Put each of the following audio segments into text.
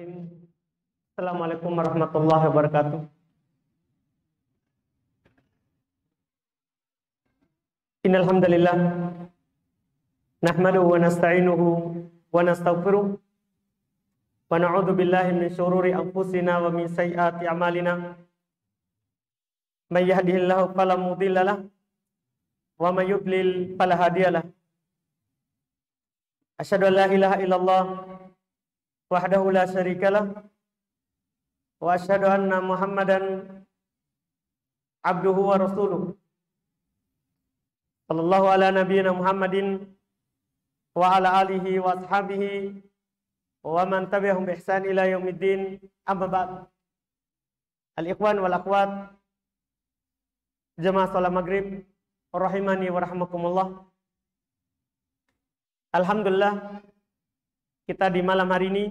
Bismillahirrahmanirrahim. Assalamualaikum warahmatullahi wabarakatuh. Innal hamdalillah nahmaduhu wa nasta'inuhu wa nastaghfiruh wa na'udzu billahi min syururi anfusina wa min sayyiati a'malina. May yahdihillahu fala mudilla lahu wa may yudlil fala hadiyalah. Asyhadu an la ilaha illallah wahdahu la syarikalah wa asyhadu anna Muhammadan abduhu wa rasuluh. Sallallahu ala nabiyyina Muhammadin wa ala alihi wa ashabihi wa man tabi'ahum bi ihsan ila yaumiddin. Amma ba'd. Al-ikhwan wal akhwat jamaah salat maghrib rahimani wa rahmakumullah. Alhamdulillah, kita di malam hari ini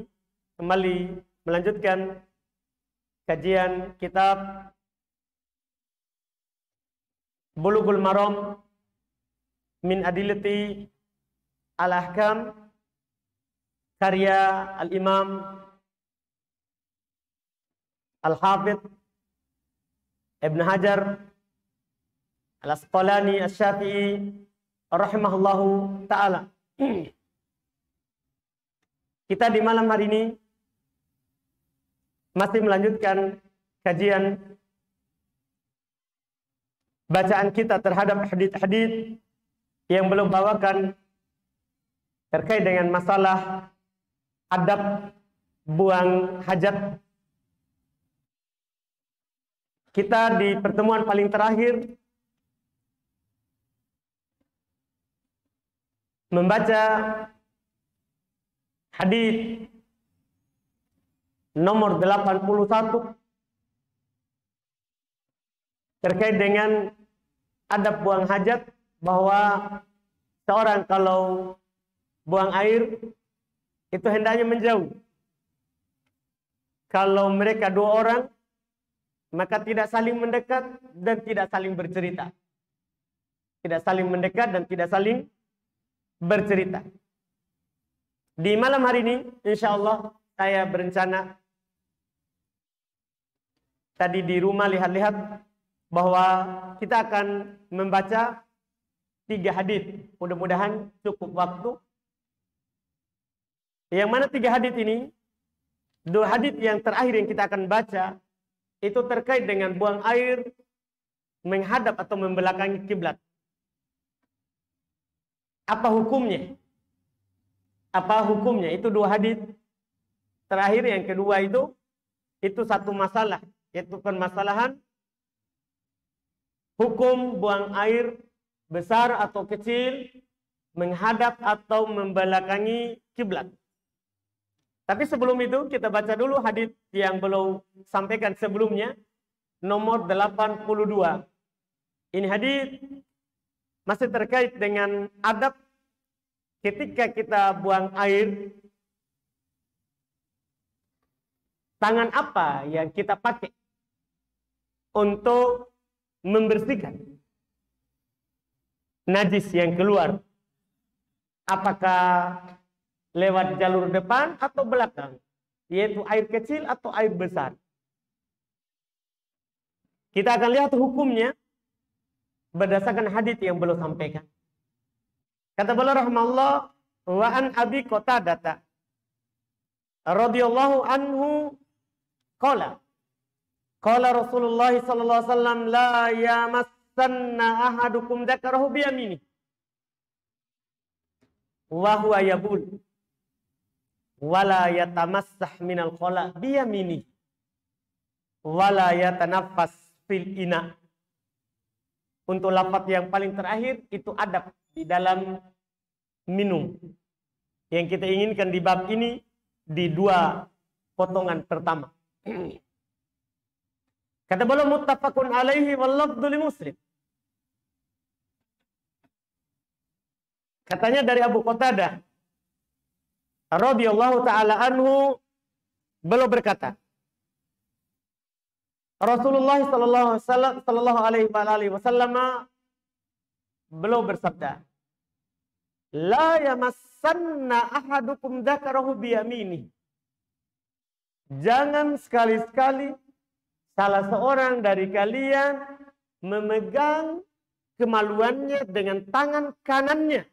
kembali melanjutkan kajian kitab Bulughul Maram min Adillati Al-Ahkam karya Al-Imam Al-Hafidh Ibn Hajar Al-Asqalani Asy-Syafi'i rahimahullahu ta'ala. Kita di malam hari ini masih melanjutkan kajian bacaan kita terhadap hadits-hadits yang belum bawakan terkait dengan masalah adab buang hajat. Kita di pertemuan paling terakhir membaca hadis nomor 81 terkait dengan adab buang hajat, bahwa seorang kalau buang air itu hendaknya menjauh. Kalau mereka dua orang, maka tidak saling mendekat dan tidak saling bercerita. Tidak saling mendekat dan tidak saling bercerita. Di malam hari ini, insya Allah saya berencana tadi di rumah lihat-lihat bahwa kita akan membaca 3 hadits. Mudah-mudahan cukup waktu. Yang mana 3 hadits ini, 2 hadits yang terakhir yang kita akan baca itu terkait dengan buang air menghadap atau membelakangi kiblat. Apa hukumnya? Apa hukumnya? Itu 2 hadits terakhir. Yang kedua itu satu masalah, yaitu permasalahan hukum buang air besar atau kecil menghadap atau membelakangi kiblat. Tapi sebelum itu kita baca dulu hadits yang belum sampaikan sebelumnya, nomor 82. Ini hadits masih terkait dengan adab ketika kita buang air. Tangan apa yang kita pakai untuk membersihkan najis yang keluar? Apakah lewat jalur depan atau belakang? Yaitu air kecil atau air besar? Kita akan lihat hukumnya berdasarkan hadits yang belum sampaikan. Kata beliau rahimahullah, wa an Abi Qatadah radhiyallahu anhu qala Rasulullah sallallahu alaihi wasallam la yamassanna ahadukum dzakarahu bi yaminihi wa huwa yabul wa la yatamassah minal khala bi yaminihi wa la yatanaffas fil ina. Untuk lafaz yang paling terakhir itu adab di dalam minum. Yang kita inginkan di bab ini di 2 potongan pertama. Kata beliau muttafaqun alaihi wal lafdhu li Muslim. Katanya dari Abu Qatadah radhiyallahu taala anhu, beliau berkata, Rasulullah sallallahu alaihi wasallam beliau bersabda, la yamassanna ahadukum dzakarahu bi yaminihi jangan sekali-sekali salah seorang dari kalian memegang kemaluannya dengan tangan kanannya.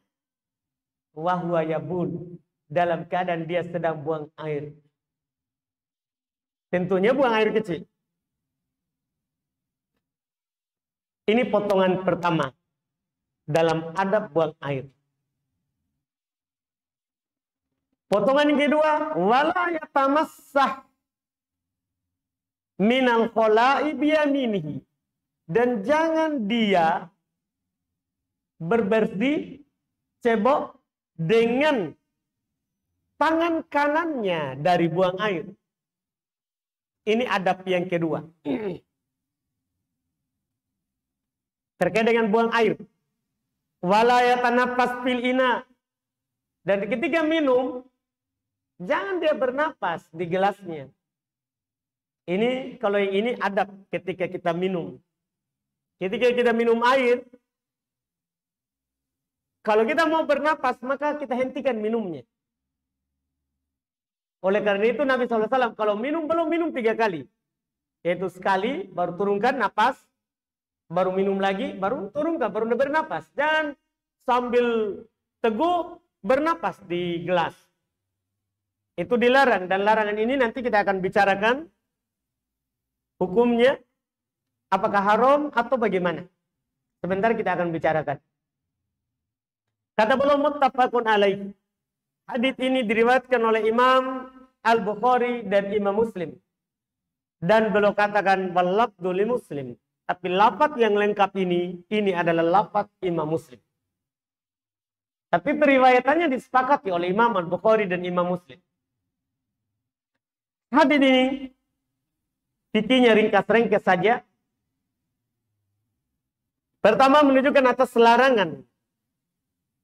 Wahwa yabul, dalam keadaan dia sedang buang air. Tentunya buang air kecil. Ini potongan pertama dalam adab buang air. Potongan yang kedua, wala yatamassah minal khola'i biyaminihi. Dan jangan dia berbersih cebok dengan tangan kanannya dari buang air. Ini adab yang kedua. Terkait dengan buang air. Wala yatanafas fil ina. Dan ketika minum, jangan dia bernapas di gelasnya. Ini kalau yang ini adab ketika kita minum. Ketika kita minum air, kalau kita mau bernapas, maka kita hentikan minumnya. Oleh karena itu Nabi SAW kalau minum, belum minum 3 kali. Yaitu sekali, baru turunkan napas, baru minum lagi, baru turunkan, baru bernapas. Dan sambil teguh, bernapas di gelas. Itu dilarang, dan larangan ini nanti kita akan bicarakan hukumnya. Apakah haram atau bagaimana? Sebentar kita akan bicarakan. Kata beliau muttafaqun alaih. Hadits ini diriwayatkan oleh Imam Al-Bukhari dan Imam Muslim. Dan beliau katakan walafdhu li Muslim. Tapi lafaz yang lengkap ini adalah lafaz Imam Muslim. Tapi periwayatannya disepakati oleh Imam Al-Bukhari dan Imam Muslim. Hadits ini fikihnya ringkas-ringkas saja. Pertama menunjukkan atas larangan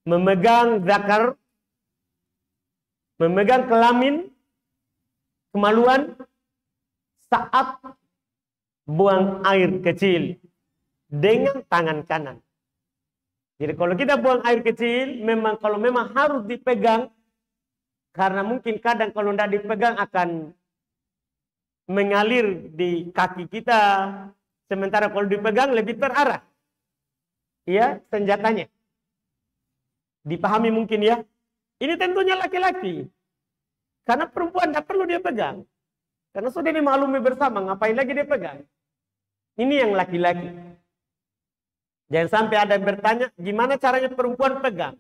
memegang zakar, memegang kelamin, kemaluan saat buang air kecil dengan tangan kanan. Jadi kalau kita buang air kecil, kalau memang harus dipegang, karena mungkin kadang kalau tidak dipegang akan mengalir di kaki kita, sementara kalau dipegang lebih terarah. Ya, senjatanya. Dipahami mungkin ya. Ini tentunya laki-laki. Karena perempuan tidak perlu dia pegang. Karena sudah dimaklumi bersama, ngapain lagi dia pegang. Ini yang laki-laki. Jangan sampai ada yang bertanya, gimana caranya perempuan pegang?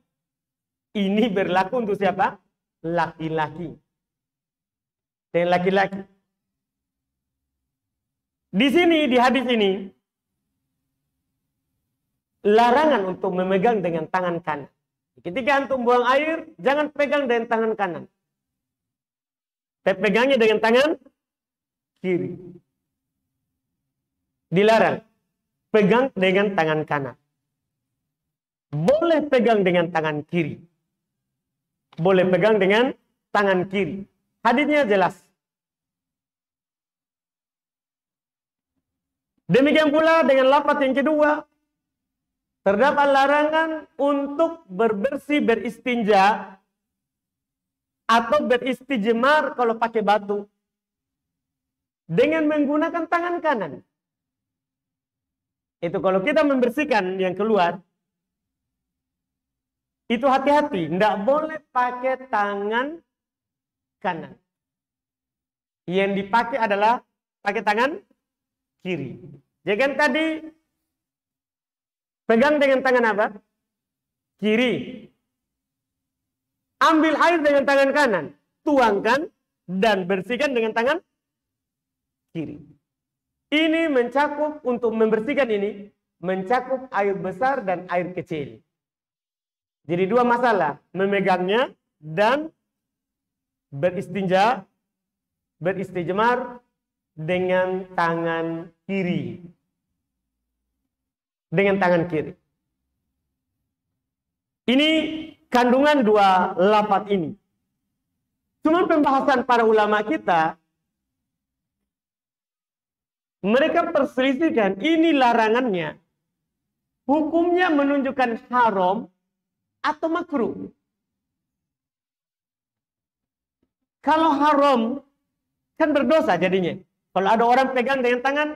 Ini berlaku untuk siapa? Laki-laki. Dan laki-laki. Di sini, di hadis ini, larangan untuk memegang dengan tangan kanan. Ketika antum buang air, jangan pegang dengan tangan kanan. Tapi pegangnya dengan tangan kiri. Dilarang. Pegang dengan tangan kanan. Boleh pegang dengan tangan kiri. Boleh pegang dengan tangan kiri. Hadisnya jelas. Demikian pula dengan lafaz yang kedua. Terdapat larangan untuk berbersih, beristinja, atau beristijmar kalau pakai batu. Dengan menggunakan tangan kanan. Itu kalau kita membersihkan yang keluar, itu hati-hati. Tidak boleh pakai tangan kanan. Yang dipakai adalah pakai tangan kiri. Jangan tadi pegang dengan tangan apa? Kiri. Ambil air dengan tangan kanan. Tuangkan dan bersihkan dengan tangan kiri. Ini mencakup, untuk membersihkan ini, mencakup air besar dan air kecil. Jadi 2 masalah. Memegangnya dan beristinja, beristijmar dengan tangan kiri. Dengan tangan kiri. Ini kandungan 2 lafaz ini. Cuma pembahasan para ulama kita, mereka perselisihkan ini larangannya. Hukumnya menunjukkan haram atau makruh. Kalau haram, Kan berdosa jadinya. Kalau ada orang pegang dengan tangan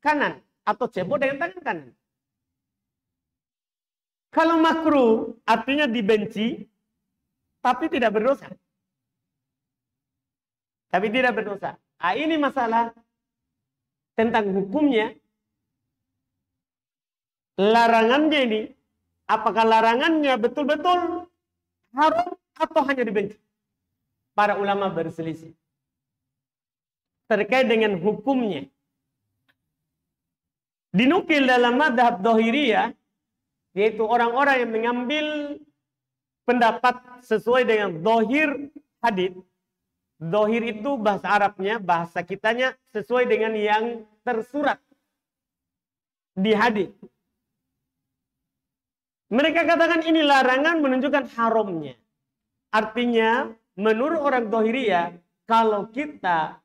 kanan atau cebok dengan tangan kanan. Kalau makruh artinya dibenci tapi tidak berdosa. Tapi tidak berdosa. Ah, ini masalah tentang hukumnya. Larangannya ini, apakah larangannya betul-betul haram atau hanya dibenci? Para ulama berselisih terkait dengan hukumnya. Dinukil dalam madhab Dhahiriyah, yaitu orang-orang yang mengambil pendapat sesuai dengan dhahir hadits. Dhahir itu bahasa Arabnya, bahasa kitanya sesuai dengan yang tersurat di hadits. Mereka katakan ini larangan menunjukkan haramnya. Artinya, menurut orang Dhahiriyah, kalau kita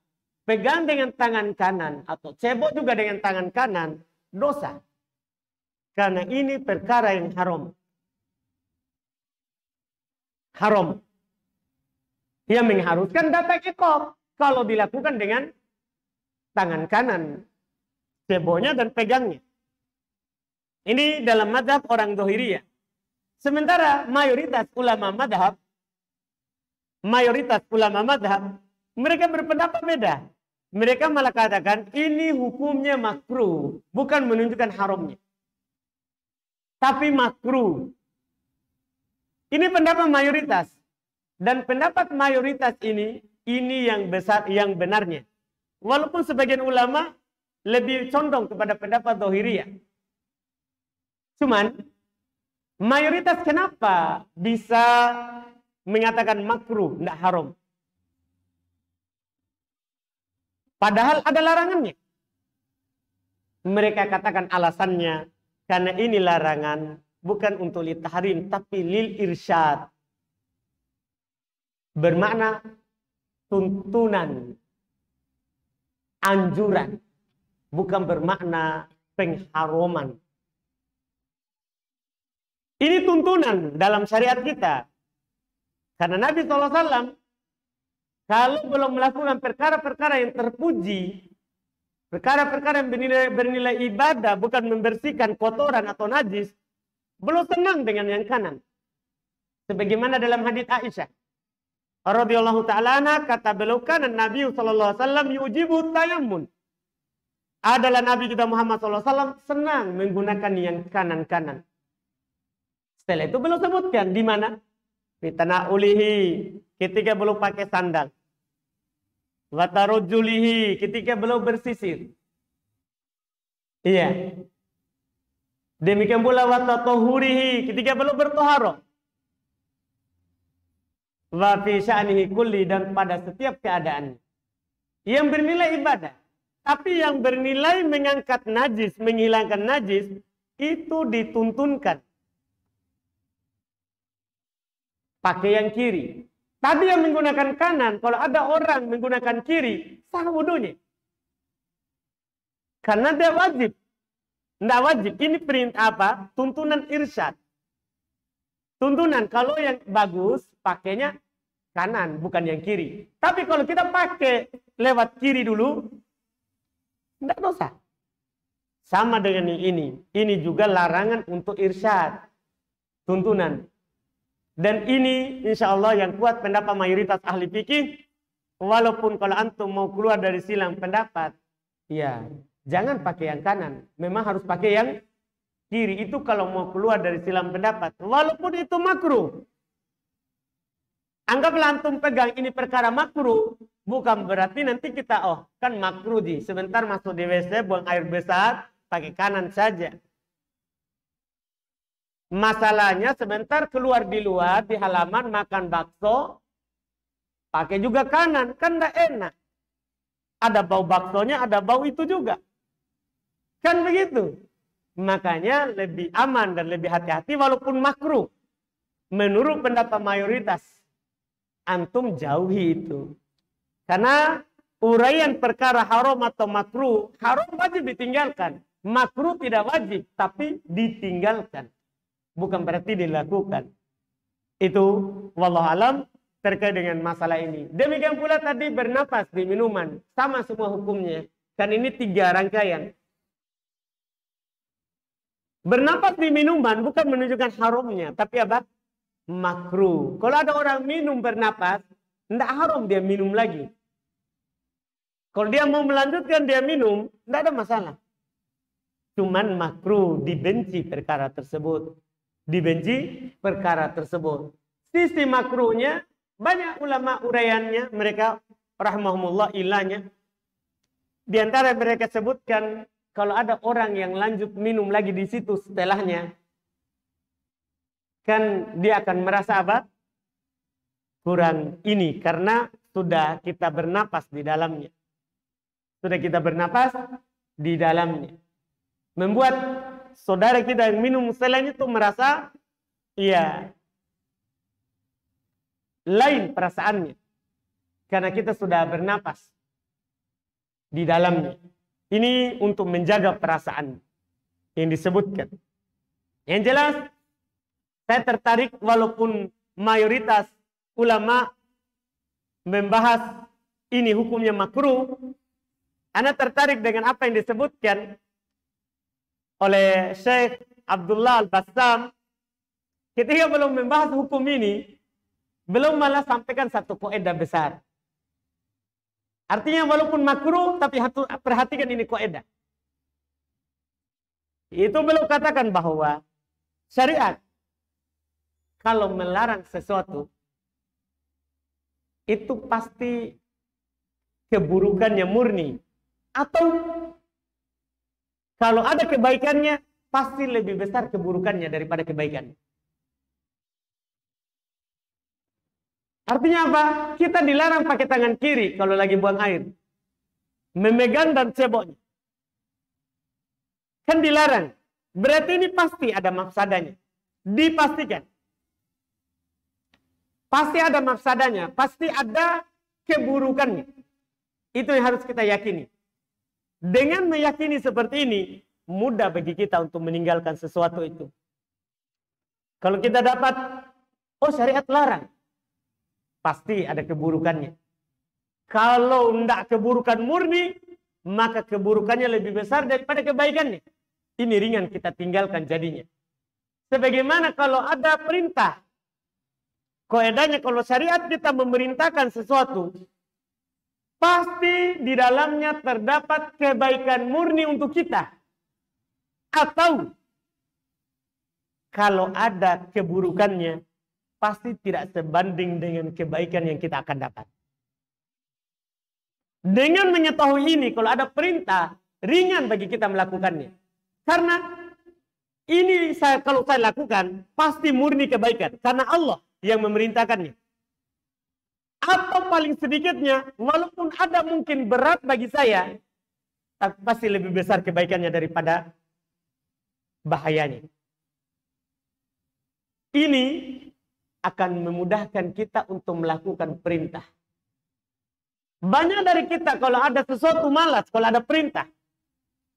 pegang dengan tangan kanan atau cebok juga dengan tangan kanan, dosa. Karena ini perkara yang haram. Haram. Yang mengharuskan datang ekor kalau dilakukan dengan tangan kanan, ceboknya dan pegangnya. Ini dalam madhab orang Dhahiriyah. Sementara mayoritas ulama madhab, mereka berpendapat beda. Mereka malah katakan ini hukumnya makruh, bukan menunjukkan haramnya. Tapi makruh. Ini pendapat mayoritas. Dan pendapat mayoritas ini yang besar, yang benarnya. Walaupun sebagian ulama lebih condong kepada pendapat Dhahiriyah. Cuman, mayoritas kenapa bisa mengatakan makruh, tidak haram? Padahal ada larangannya. Mereka katakan alasannya, karena ini larangan bukan untuk lil tahrim, tapi lil irsyad. Bermakna tuntunan, anjuran, bukan bermakna pengharuman. Ini tuntunan dalam syariat kita. Karena Nabi SAW, kalau belum melakukan perkara-perkara yang terpuji, perkara-perkara yang bernilai ibadah, bukan membersihkan kotoran atau najis, belum senang dengan yang kanan. Sebagaimana dalam hadits Aisyah radhiyallahu ta'ala anha, kata beliau, kan Nabi SAW yujibu tayammun. Adalah Nabi kita Muhammad SAW senang menggunakan yang kanan-kanan. Setelah itu beliau sebutkan di mana? Fitana ulihi, ketika beliau pakai sandal. Watarojulihi, ketika beliau bersisir. Iya. Demikian pula watatohurihi, ketika beliau bertoharoh. Wa fi sya'nihi kulli, dan pada setiap keadaan. Yang bernilai ibadah. Tapi yang bernilai mengangkat najis, menghilangkan najis, itu dituntunkan. Pakai yang kiri. Tadi yang menggunakan kanan, kalau ada orang menggunakan kiri, sah wudunya. Karena dia wajib. Tidak wajib. Ini perintah apa? Tuntunan irsyad. Tuntunan, kalau yang bagus, pakainya kanan, bukan yang kiri. Tapi kalau kita pakai lewat kiri dulu, tidak dosa. Sama dengan ini. Ini juga larangan untuk irsyad. Tuntunan. Dan ini insya Allah yang kuat pendapat mayoritas ahli fikih. Walaupun kalau antum mau keluar dari silang pendapat, ya jangan pakai yang kanan. Memang harus pakai yang kiri. Itu kalau mau keluar dari silang pendapat. Walaupun itu makruh. Anggaplah antum pegang ini perkara makruh. Bukan berarti nanti kita, oh kan makruh di. Sebentar masuk di WC, buang air besar, pakai kanan saja. Masalahnya sebentar keluar di luar, di halaman, makan bakso, pakai juga kanan. Kan tidak enak. Ada bau baksonya, ada bau itu juga. Kan begitu. Makanya lebih aman dan lebih hati-hati walaupun makruh. Menurut pendapat mayoritas, antum jauhi itu. Karena uraian perkara haram atau makruh, haram wajib ditinggalkan. Makruh tidak wajib, tapi ditinggalkan. Bukan berarti dilakukan. Itu wallahu alam terkait dengan masalah ini. Demikian pula tadi bernapas di minuman. Sama semua hukumnya. Kan ini 3 rangkaian. Bernapas di minuman bukan menunjukkan haramnya. Tapi apa? Makruh. Kalau ada orang minum bernapas, tidak haram dia minum lagi. Kalau dia mau melanjutkan dia minum, tidak ada masalah. Cuman makruh, dibenci perkara tersebut. Dibenci perkara tersebut. Sisi makruhnya, banyak ulama uraiannya, mereka rahmahumullah ilahnya. Di antara mereka sebutkan, kalau ada orang yang lanjut minum lagi di situ setelahnya, kan dia akan merasa apa? Kurang ini, karena sudah kita bernapas di dalamnya. Sudah kita bernapas di dalamnya. Membuat saudara kita yang minum selain itu merasa, iya, lain perasaannya. Karena kita sudah bernapas di dalamnya. Ini untuk menjaga perasaan yang disebutkan. Yang jelas, saya tertarik walaupun mayoritas ulama membahas ini hukumnya makruh. Ana tertarik dengan apa yang disebutkan oleh Syekh Abdullah Al-Bassam. Ketika belum membahas hukum ini, belum malah sampaikan satu kaidah besar. Artinya walaupun makruh, tapi perhatikan ini kaidah. Itu belum katakan bahwa syariat kalau melarang sesuatu, itu pasti keburukannya murni. Atau kalau ada kebaikannya, pasti lebih besar keburukannya daripada kebaikannya. Artinya apa? Kita dilarang pakai tangan kiri kalau lagi buang air. Memegang dan ceboknya. Kan dilarang. Berarti ini pasti ada mafsadanya. Dipastikan. Pasti ada mafsadanya. Pasti ada keburukannya. Itu yang harus kita yakini. Dengan meyakini seperti ini, mudah bagi kita untuk meninggalkan sesuatu itu. Kalau kita dapat, oh syariat larang, pasti ada keburukannya. Kalau tidak keburukan murni, maka keburukannya lebih besar daripada kebaikannya. Ini ringan kita tinggalkan jadinya. Sebagaimana kalau ada perintah, kaidahnya kalau syariat kita memerintahkan sesuatu, pasti di dalamnya terdapat kebaikan murni untuk kita. Atau kalau ada keburukannya, pasti tidak sebanding dengan kebaikan yang kita akan dapat. Dengan mengetahui ini, kalau ada perintah, ringan bagi kita melakukannya. Karena ini kalau saya lakukan, pasti murni kebaikan. Karena Allah yang memerintahkannya. Atau paling sedikitnya, walaupun ada mungkin berat bagi saya, tapi pasti lebih besar kebaikannya daripada bahayanya. Ini akan memudahkan kita untuk melakukan perintah. Banyak dari kita kalau ada sesuatu malas, kalau ada perintah.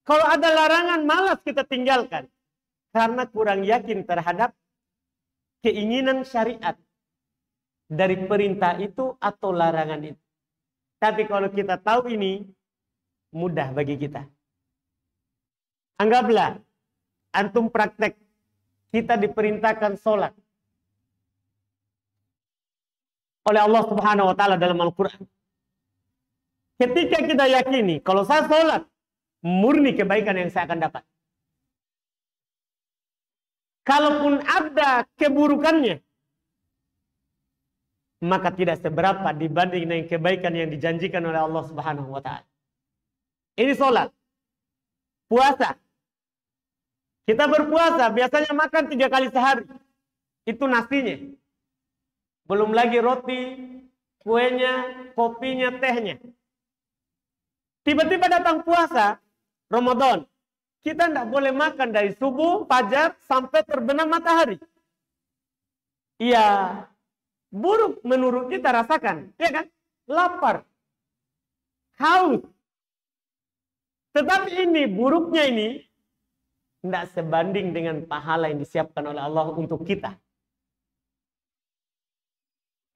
Kalau ada larangan malas kita tinggalkan. Karena kurang yakin terhadap keinginan syariat. Dari perintah itu atau larangan itu. Tapi kalau kita tahu ini, mudah bagi kita. Anggaplah, antum praktek, kita diperintahkan sholat. Oleh Allah Subhanahu wa Ta'ala dalam Al-Quran. Ketika kita yakini, kalau saya sholat, murni kebaikan yang saya akan dapat. Kalaupun ada keburukannya, maka tidak seberapa dibanding dengan kebaikan yang dijanjikan oleh Allah Subhanahu wa Ta'ala. Ini sholat. Puasa. Kita berpuasa, biasanya makan 3 kali sehari. Itu nasinya. Belum lagi roti, kuenya, kopinya, tehnya. Tiba-tiba datang puasa, Ramadan. Kita tidak boleh makan dari subuh, fajar, sampai terbenam matahari. Iya. Buruk menurut kita rasakan, ya kan? Lapar, haus. Tetapi ini buruknya ini tidak sebanding dengan pahala yang disiapkan oleh Allah untuk kita.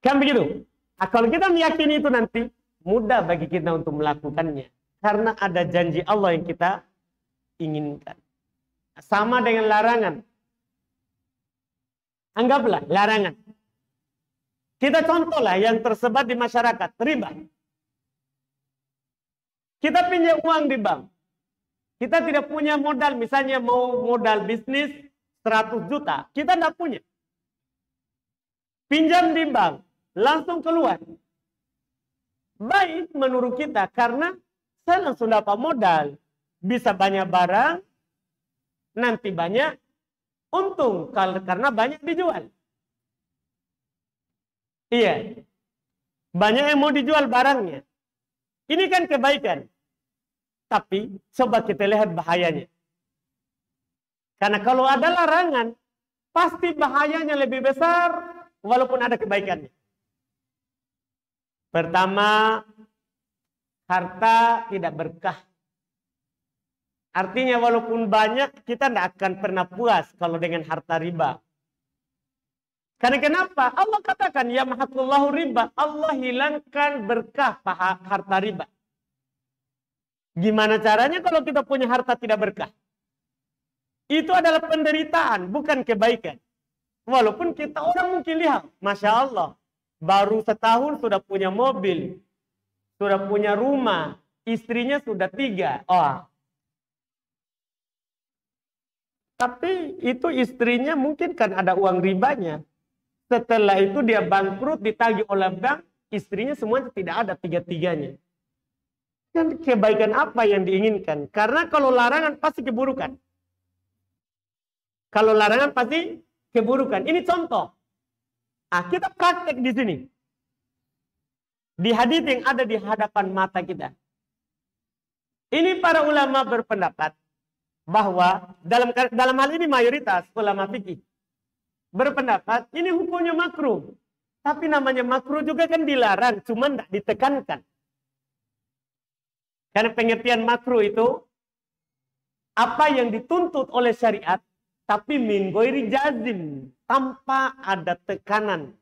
Kan begitu. Nah, kalau kita meyakini itu nanti, mudah bagi kita untuk melakukannya. Karena ada janji Allah yang kita inginkan. Sama dengan larangan. Anggaplah larangan. Kita contohlah yang tersebar di masyarakat, riba. Kita pinjam uang di bank. Kita tidak punya modal, misalnya mau modal bisnis 100 juta. Kita tidak punya. Pinjam di bank, langsung keluar. Baik menurut kita, karena saya langsung dapat modal. Bisa banyak barang, nanti banyak untung karena banyak dijual. Iya. Banyak yang mau dijual barangnya. Ini kan kebaikan. Tapi coba kita lihat bahayanya. Karena kalau ada larangan, pasti bahayanya lebih besar walaupun ada kebaikannya. Pertama, harta tidak berkah. Artinya walaupun banyak, kita tidak akan pernah puas kalau dengan harta riba. Karena kenapa? Allah katakan, ya mahaqullahu riba. Allah hilangkan berkah harta riba. Gimana caranya kalau kita punya harta tidak berkah? Itu adalah penderitaan, bukan kebaikan. Walaupun kita orang mungkin lihat, Masya Allah, baru setahun sudah punya mobil, sudah punya rumah, istrinya sudah 3. Oh. Tapi itu istrinya mungkin kan ada uang ribanya. Setelah itu dia bangkrut, ditagih oleh bank, istrinya semuanya tidak ada 3-3-nya. Kan kebaikan apa yang diinginkan? Karena kalau larangan pasti keburukan. Kalau larangan pasti keburukan. Ini contoh. Nah, kita praktek di sini. Di hadis yang ada di hadapan mata kita. Ini para ulama berpendapat bahwa dalam hal ini mayoritas ulama fikih berpendapat ini hukumnya makruh. Tapi namanya makruh juga kan dilarang, cuma tidak ditekankan. Karena pengertian makruh itu apa yang dituntut oleh syariat, tapi min ghairi jazim, tanpa ada tekanan.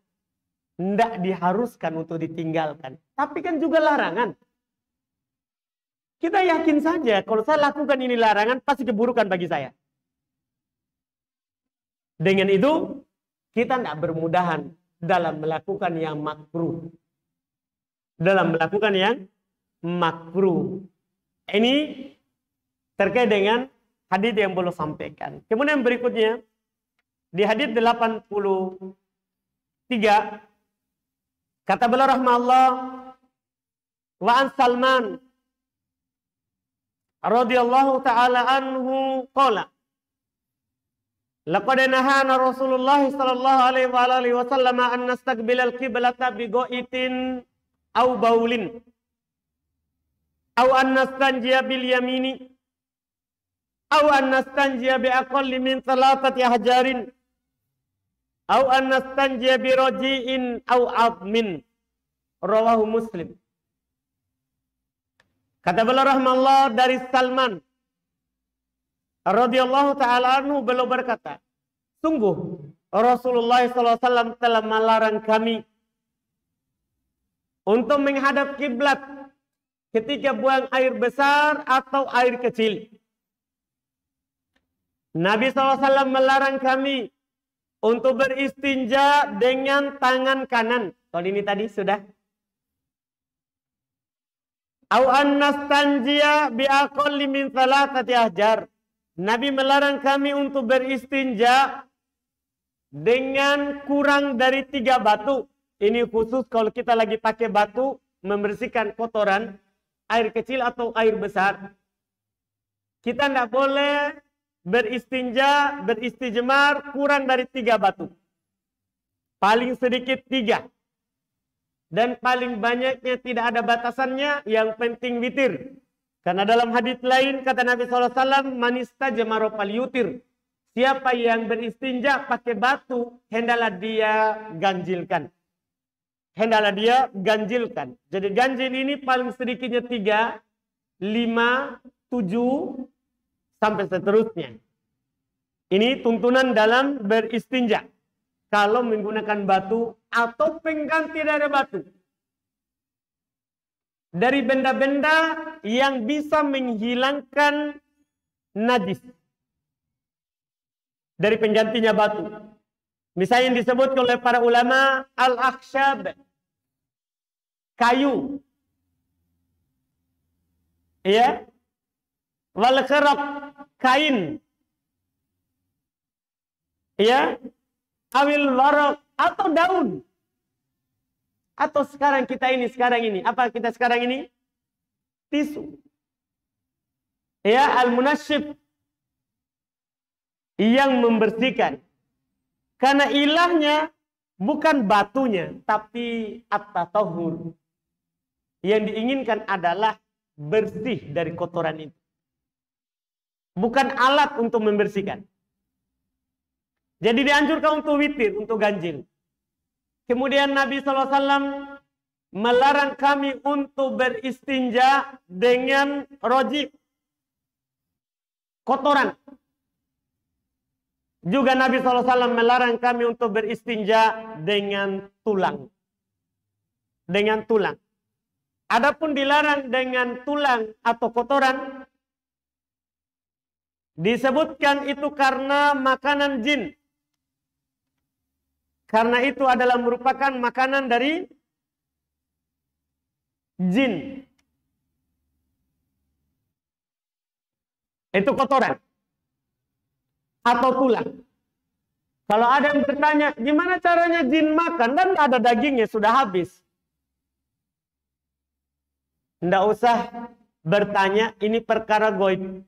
Tidak diharuskan untuk ditinggalkan. Tapi kan juga larangan. Kita yakin saja kalau saya lakukan ini larangan, pasti keburukan bagi saya. Dengan itu, kita tidak bermudahan dalam melakukan yang makruh. Dalam melakukan yang makruh. Ini terkait dengan hadis yang belum sampaikan. Kemudian berikutnya di hadis 83 kata beliau rahmatullah wa an Salman radhiyallahu taala anhu qala laqad nahana Rasulullah sallallahu alaihi wasallam an nastaqbilal qiblata bi ghaitin aw baulin aw an nastanjiya bil yamini aw an nastanjiya bi aqalli min salatati hajarin aw an nastanjiya bi raji'in aw admin. Rawahu Muslim. Kata beliau rahmatullah dari Salman radhiyallahu taala anhu, beliau berkata, sungguh Rasulullah SAW telah melarang kami untuk menghadap kiblat ketika buang air besar atau air kecil. Nabi SAW melarang kami untuk beristinja dengan tangan kanan. Kalau ini tadi sudah. Au annastanjiya bi aqalli min salatati ahjar. Nabi melarang kami untuk beristinja dengan kurang dari 3 batu. Ini khusus kalau kita lagi pakai batu membersihkan kotoran air kecil atau air besar. Kita tidak boleh beristijmar kurang dari 3 batu. Paling sedikit 3. Dan paling banyaknya tidak ada batasannya, yang penting witir. Karena dalam hadis lain kata Nabi SAW, manistajmara falyutir. Siapa yang beristinja pakai batu, hendaklah dia ganjilkan. Hendaklah dia ganjilkan. Jadi ganjil ini paling sedikitnya 3, 5, 7, sampai seterusnya. Ini tuntunan dalam beristinja. kalau menggunakan batu atau pengganti dari batu. Dari benda-benda yang bisa menghilangkan najis. Dari penggantinya batu. Misalnya yang disebut oleh para ulama al-akshab. Kayu. Ya. Wal kharaq, kain. Ya. Awil waraq atau daun. Atau sekarang ini. Apa kita sekarang ini? Tisu. Ya, al-munasyif. Yang membersihkan. Karena ilahnya bukan batunya, tapi at-tatahhur. Yang diinginkan adalah bersih dari kotoran itu. Bukan alat untuk membersihkan. Jadi dianjurkan untuk witir, untuk ganjil. Kemudian Nabi SAW melarang kami untuk beristinja dengan rojik. Kotoran. Juga Nabi SAW melarang kami untuk beristinja dengan tulang. Dengan tulang. Adapun dilarang dengan tulang atau kotoran, disebutkan itu karena makanan jin. Karena itu adalah merupakan makanan dari jin. Itu kotoran. Atau tulang. Kalau ada yang bertanya, gimana caranya jin makan? Dan ada dagingnya, sudah habis. Tidak usah bertanya, ini perkara goib.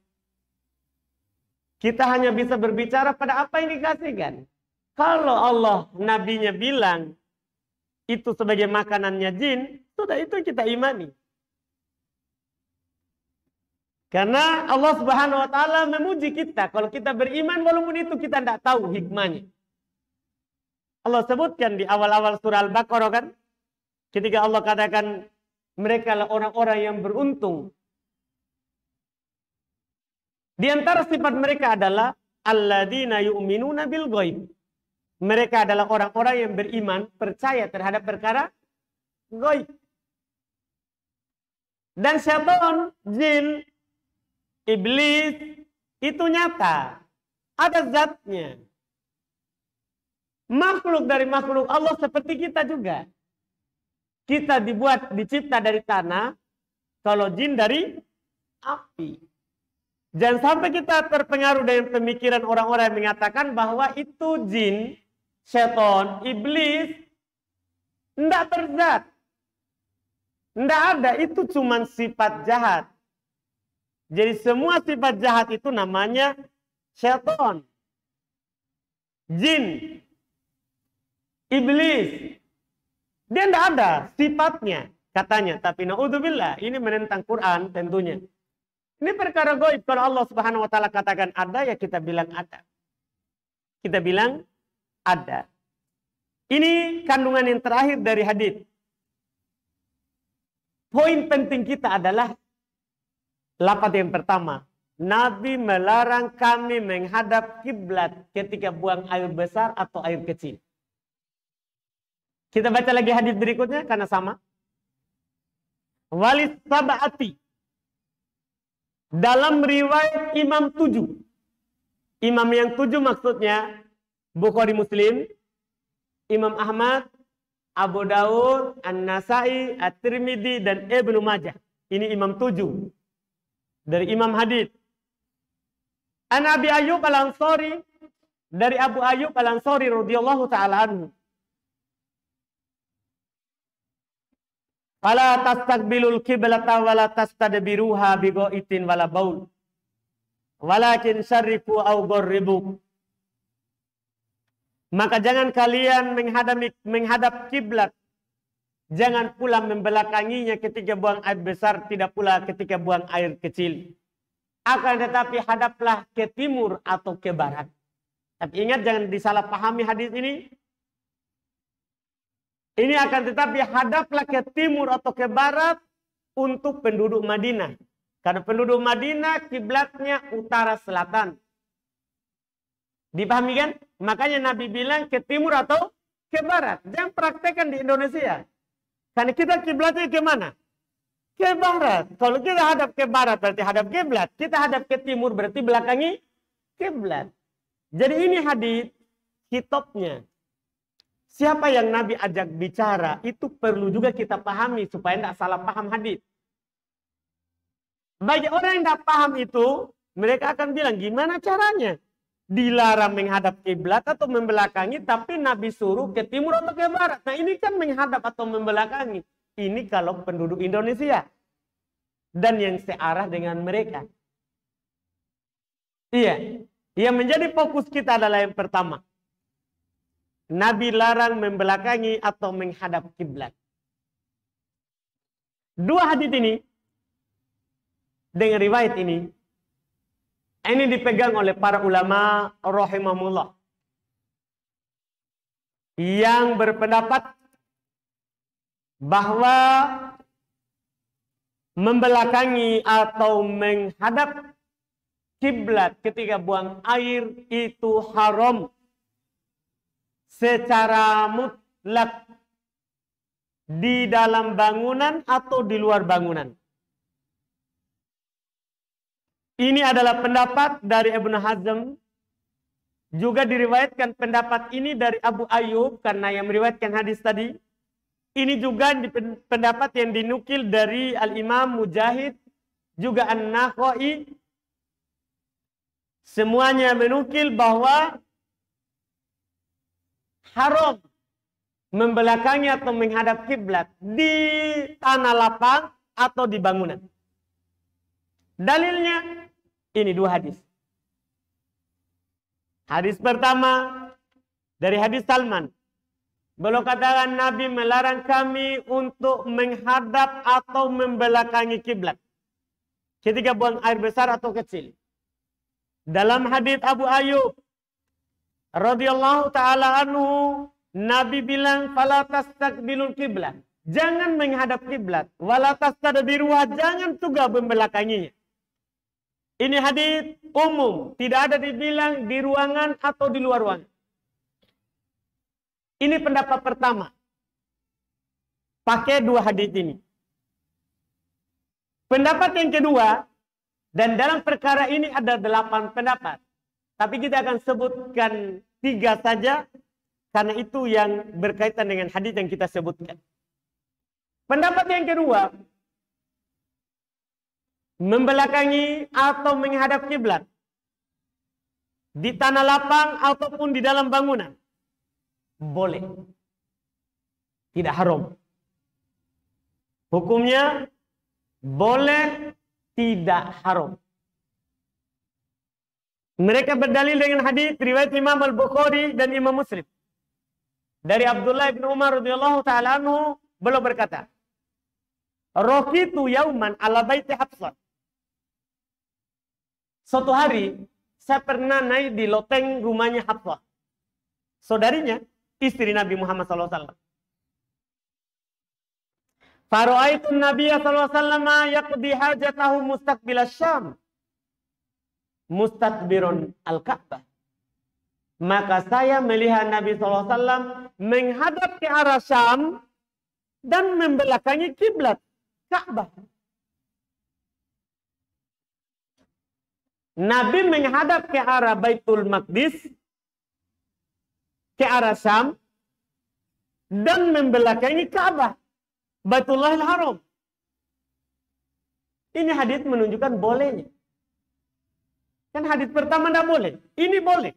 Kita hanya bisa berbicara pada apa yang dikasihkan. Kalau Allah, nabinya bilang, itu sebagai makanannya jin, sudah itu kita imani. Karena Allah Subhanahu wa Ta'ala memuji kita. Kalau kita beriman, walaupun itu kita tidak tahu hikmahnya. Allah sebutkan di awal-awal surah Al-Baqarah kan, ketika Allah katakan, mereka lah orang-orang yang beruntung. Di antara sifat mereka adalah alladzina yu'minuna bil ghaib. Mereka adalah orang-orang yang beriman, percaya terhadap perkara ghaib. Dan syaitan, jin, iblis itu nyata. Ada zatnya. Makhluk dari makhluk Allah seperti kita juga. Kita dicipta dari tanah, kalau jin dari api. Jangan sampai kita terpengaruh dengan pemikiran orang-orang yang mengatakan bahwa itu jin, syaitan, iblis, tidak berzat. Tidak ada, itu cuma sifat jahat. Jadi semua sifat jahat itu namanya syaitan, jin, iblis. Dia tidak ada sifatnya, katanya. Tapi na'udzubillah, ini menentang Quran tentunya. Ini perkara gaib. Kalau Allah Subhanahu wa Ta'ala katakan ada, ya kita bilang ada. Kita bilang ada. Ini kandungan yang terakhir dari hadis. Poin penting kita adalah lafaz yang pertama. Nabi melarang kami menghadap kiblat ketika buang air besar atau air kecil. Kita baca lagi hadis berikutnya karena sama. Walis sab'ati. Dalam riwayat Imam 7. Imam yang 7 maksudnya Bukhari Muslim, Imam Ahmad, Abu Daud, An-Nasai, At-Tirmidzi, dan Ibnu Majah. Ini Imam 7. Dari Imam hadis. An Abi Ayyub Al-Ansari, dari Abu Ayyub Al-Ansari radhiyallahu taala anhu. Fala tastaqbilul qiblata wala tastadbiruha bighaitin wala baul. Walakin syarrifu au gharribu. Maka jangan kalian menghadap kiblat. Jangan pula membelakanginya ketika buang air besar, tidak pula ketika buang air kecil. Akan tetapi hadaplah ke timur atau ke barat. Tapi ingat jangan disalahpahami hadis ini. Ini akan tetapi hadaplah ke timur atau ke barat untuk penduduk Madinah. Karena penduduk Madinah kiblatnya utara selatan. Dipahami kan? Makanya Nabi bilang ke timur atau ke barat. Jangan praktekkan di Indonesia. Karena kita kiblatnya ke mana? Ke barat. Kalau kita hadap ke barat berarti hadap kiblat. Kita hadap ke timur berarti belakangi kiblat. Jadi ini hadis hitopnya. Siapa yang Nabi ajak bicara itu perlu juga kita pahami supaya tidak salah paham hadis. Bagi orang yang tidak paham itu, mereka akan bilang gimana caranya? Dilarang menghadap kiblat atau membelakangi, tapi Nabi suruh ke timur atau ke barat. Nah ini kan menghadap atau membelakangi. Ini kalau penduduk Indonesia. Dan yang searah dengan mereka. Iya. Yang menjadi fokus kita adalah yang pertama. Nabi larang membelakangi atau menghadap kiblat. Dua hadis ini, dengan riwayat ini dipegang oleh para ulama rahimahumullah yang berpendapat bahwa membelakangi atau menghadap kiblat ketika buang air itu haram secara mutlak di dalam bangunan atau di luar bangunan. Ini adalah pendapat dari Ibnu Hazm. Juga diriwayatkan pendapat ini dari Abu Ayyub karena yang meriwayatkan hadis tadi. Ini juga pendapat yang dinukil dari Al-Imam Mujahid, juga An-Nakhai. Semuanya menukil bahwa haram membelakangi atau menghadap kiblat di tanah lapang atau di bangunan. Dalilnya ini dua hadis. Hadis pertama dari hadis Salman. Beliau katakan Nabi melarang kami untuk menghadap atau membelakangi kiblat ketika buang air besar atau kecil. Dalam hadis Abu Ayyub radhiyallahu taala anhu, Nabi bilang fala tastaqbilul kiblat. Jangan menghadap kiblat, wala tastadbiruha, jangan juga membelakanginya. Ini hadis umum, tidak ada dibilang di ruangan atau di luar ruangan. Ini pendapat pertama. Pakai dua hadis ini. Pendapat yang kedua, dan dalam perkara ini ada 8 pendapat. Tapi kita akan sebutkan 3 saja, karena itu yang berkaitan dengan hadis yang kita sebutkan. Pendapat yang kedua, membelakangi atau menghadap kiblat di tanah lapang ataupun di dalam bangunan boleh, tidak haram. Hukumnya boleh, tidak haram. Mereka berdalil dengan hadis riwayat Imam Al-Bukhari dan Imam Muslim dari Abdullah bin Umar radhiyallahu taala anhu, beliau berkata, "Raqitu yauman ala baiti Hafsah." Suatu hari saya pernah naik di loteng rumahnya Hafsah, saudarinya, istri Nabi Muhammad SAW. Fara'aitu Nabiya SAW yaqdi hajatahu mustaqbil Syam, mustadbirun al-Ka'bah. Maka saya melihat Nabi SAW menghadap ke arah Syam dan membelakangi kiblat Ka'bah. Nabi menghadap ke arah Baitul Maqdis, ke arah Syam, dan membelakangi Ka'bah, Baitullahil Haram. Ini hadis menunjukkan bolehnya. Kan hadis pertama tidak boleh, ini boleh.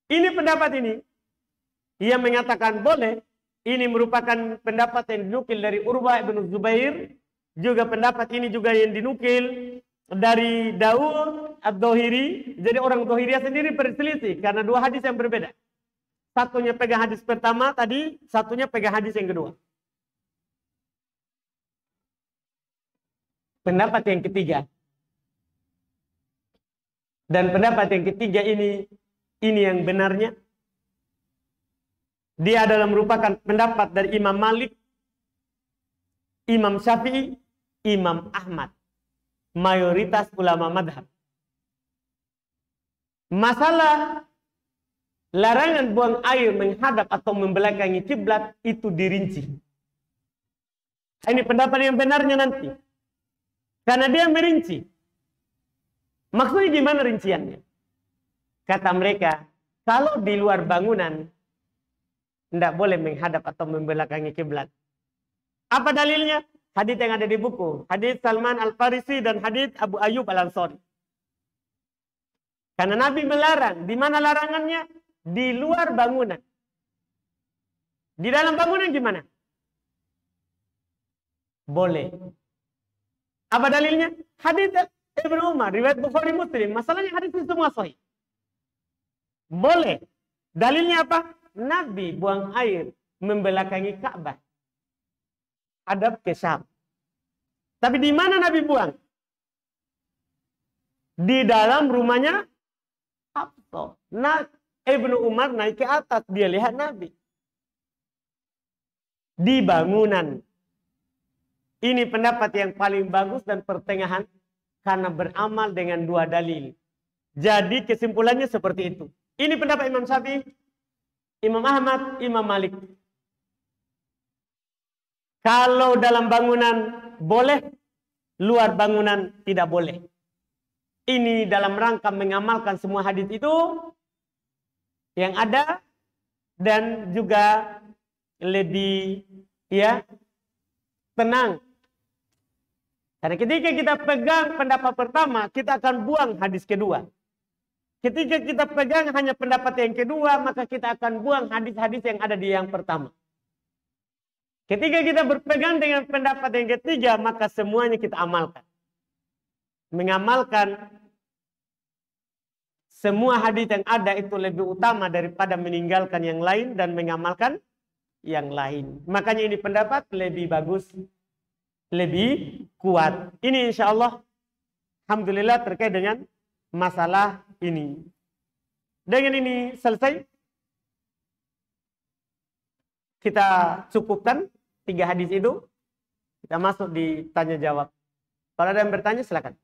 Ini pendapat ini yang mengatakan boleh. Ini merupakan pendapat yang dinukil dari Urwah bin Zubair. Juga pendapat ini juga yang dinukil dari Daud Ad-Dohiri. Jadi orang Dohiriyah sendiri berselisih karena dua hadis yang berbeda. Satunya pegang hadis pertama tadi, satunya pegang hadis yang kedua. Pendapat yang ketiga. Dan pendapat yang ketiga ini yang benarnya. Dia adalah merupakan pendapat dari Imam Malik, Imam Syafi'i, Imam Ahmad. Mayoritas ulama madhab. Masalah larangan buang air menghadap atau membelakangi kiblat itu dirinci. Ini pendapat yang benarnya nanti. Karena dia merinci. Maksudnya gimana rinciannya? Kata mereka, kalau di luar bangunan, tidak boleh menghadap atau membelakangi kiblat. Apa dalilnya? Hadits yang ada di buku. Hadits Salman Al-Farisi dan hadits Abu Ayyub Al-Ansari. Karena Nabi melarang. Di mana larangannya? Di luar bangunan. Di dalam bangunan gimana? Boleh. Apa dalilnya? Hadits Ibnu Umar, riwayat Bukhari Muslim. Masalahnya hadits itu semua sahih. Boleh. Dalilnya apa? Nabi buang air membelakangi Ka'bah. Hadap ke Syam. Tapi di mana Nabi buang? Di dalam rumahnya Hafsah. Nah, Ibnu Umar naik ke atas, dia lihat Nabi. Di bangunan. Ini pendapat yang paling bagus dan pertengahan karena beramal dengan dua dalil. Jadi kesimpulannya seperti itu. Ini pendapat Imam Syafi'i, Imam Ahmad, Imam Malik. Kalau dalam bangunan boleh, luar bangunan tidak boleh. Ini dalam rangka mengamalkan semua hadis itu yang ada dan juga lebih tenang. Karena ketika kita pegang pendapat pertama, kita akan buang hadis kedua. Ketika kita pegang hanya pendapat yang kedua, maka kita akan buang hadis-hadis yang ada di yang pertama. Ketika kita berpegang dengan pendapat yang ketiga, maka semuanya kita amalkan. Mengamalkan semua hadis yang ada itu lebih utama daripada meninggalkan yang lain dan mengamalkan yang lain. Makanya ini pendapat lebih bagus, lebih kuat. Ini insya Allah, alhamdulillah terkait dengan masalah ini. Dengan ini selesai. Kita cukupkan 3 hadis itu. Kita masuk di tanya jawab. Kalau ada yang bertanya silakan.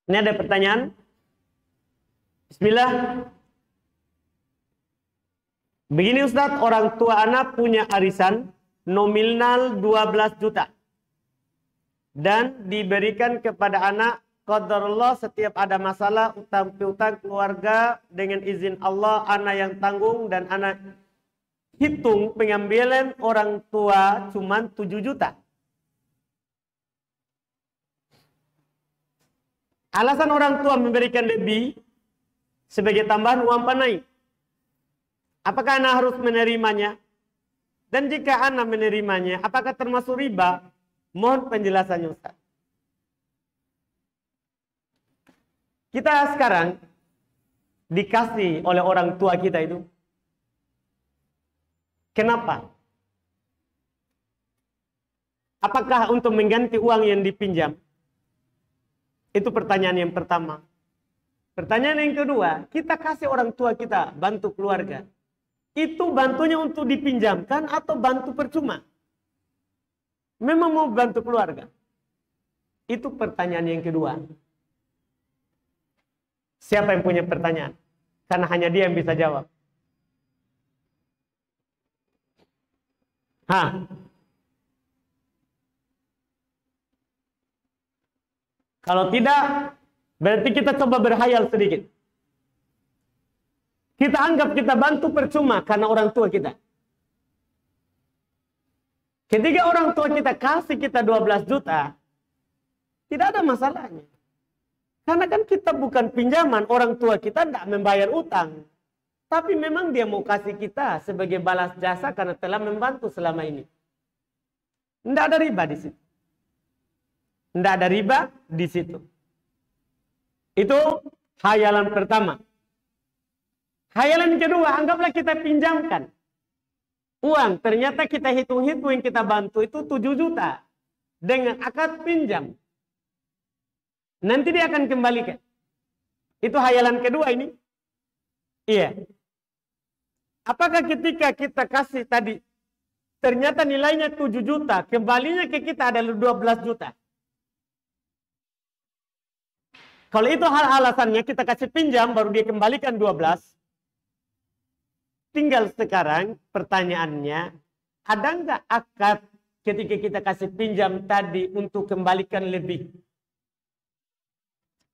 Ini ada pertanyaan. Bismillah. Begini Ustadz, orang tua anak punya arisan nominal 12 juta. Dan diberikan kepada anak, qadarullah setiap ada masalah, utang piutang keluarga, dengan izin Allah, anak yang tanggung dan anak hitung pengambilan orang tua cuma 7 juta. Alasan orang tua memberikan lebih sebagai tambahan uang panai. Apakah anak harus menerimanya? Dan jika anak menerimanya, apakah termasuk riba? Mohon penjelasannya Ustaz. Kita sekarang dikasih oleh orang tua kita itu. Kenapa? Apakah untuk mengganti uang yang dipinjam? Itu pertanyaan yang pertama. Pertanyaan yang kedua, kita kasih orang tua kita bantu keluarga. Itu bantunya untuk dipinjamkan atau bantu percuma? Memang mau bantu keluarga? Itu pertanyaan yang kedua. Siapa yang punya pertanyaan? Karena hanya dia yang bisa jawab. Kalau tidak, berarti kita coba berhayal sedikit. kita anggap kita bantu percuma karena orang tua kita. Ketika orang tua kita kasih kita 12 juta, tidak ada masalahnya. Karena kan kita bukan pinjaman, orang tua kita tidak membayar utang. Tapi memang dia mau kasih kita sebagai balas jasa karena telah membantu selama ini. Tidak ada riba di situ. Tidak ada riba di situ. Itu khayalan pertama. Khayalan kedua, anggaplah kita pinjamkan uang. Ternyata kita hitung-hitung yang kita bantu itu 7 juta. Dengan akad pinjam. Nanti dia akan kembalikan. Itu khayalan kedua ini. Iya. Apakah ketika kita kasih tadi, ternyata nilainya 7 juta, kembalinya ke kita adalah 12 juta. Kalau itu alasannya kita kasih pinjam, baru dia kembalikan 12. Tinggal sekarang pertanyaannya, ada nggak akad ketika kita kasih pinjam tadi untuk kembalikan lebih?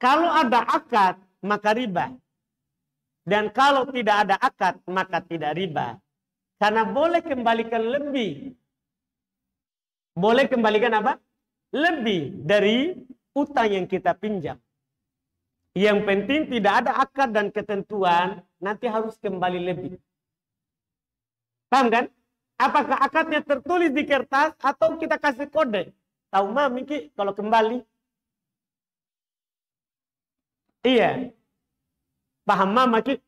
Kalau ada akad, maka riba. Dan kalau tidak ada akad, maka tidak riba. Karena boleh kembalikan lebih. Boleh kembalikan apa? Lebih dari utang yang kita pinjam. Yang penting tidak ada akad dan ketentuan, nanti harus kembali lebih. Paham kan? Apakah akadnya tertulis di kertas atau kita kasih kode? Tahu mami Ki, kalau kembali. Iya. Paham mama Ki?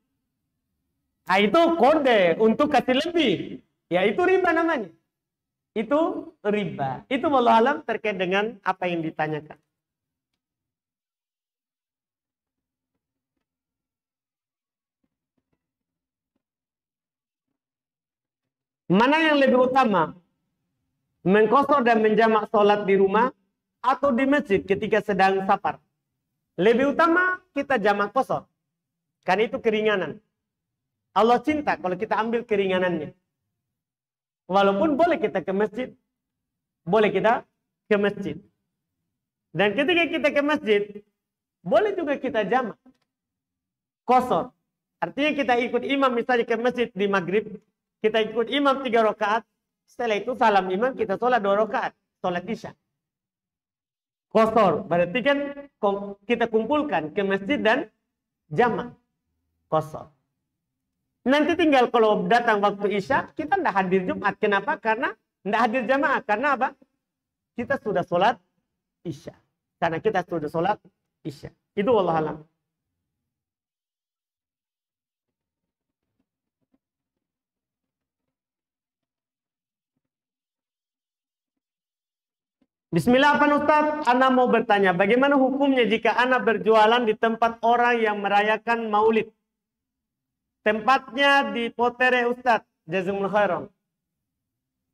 Nah, itu kode untuk kasih lebih. Ya itu riba namanya. Itu riba. Itu wallahu alam terkait dengan apa yang ditanyakan. Mana yang lebih utama? Mengqashar dan menjamak sholat di rumah atau di masjid ketika sedang safar? Lebih utama kita jamak qashar. Karena itu keringanan. Allah cinta kalau kita ambil keringanannya. Walaupun boleh kita ke masjid. Boleh kita ke masjid. Dan ketika kita ke masjid, boleh juga kita jamak qashar. Artinya kita ikut imam misalnya ke masjid di maghrib. Kita ikut imam 3 rakaat. Setelah itu salam imam, kita sholat 2 rakaat. Sholat isya. Qashar. Berarti kan kita kumpulkan ke masjid dan jamak. Qashar. Nanti tinggal kalau datang waktu isya, kita tidak hadir Jumat. Kenapa? Karena tidak hadir jamaah. Karena apa? Kita sudah sholat isya. Karena kita sudah sholat isya. Itu wallahu alam. Bismillah Pak Ustaz, Ana mau bertanya, bagaimana hukumnya jika Ana berjualan di tempat orang yang merayakan maulid? Tempatnya di Potere Ustaz, Jazakumullah khairan.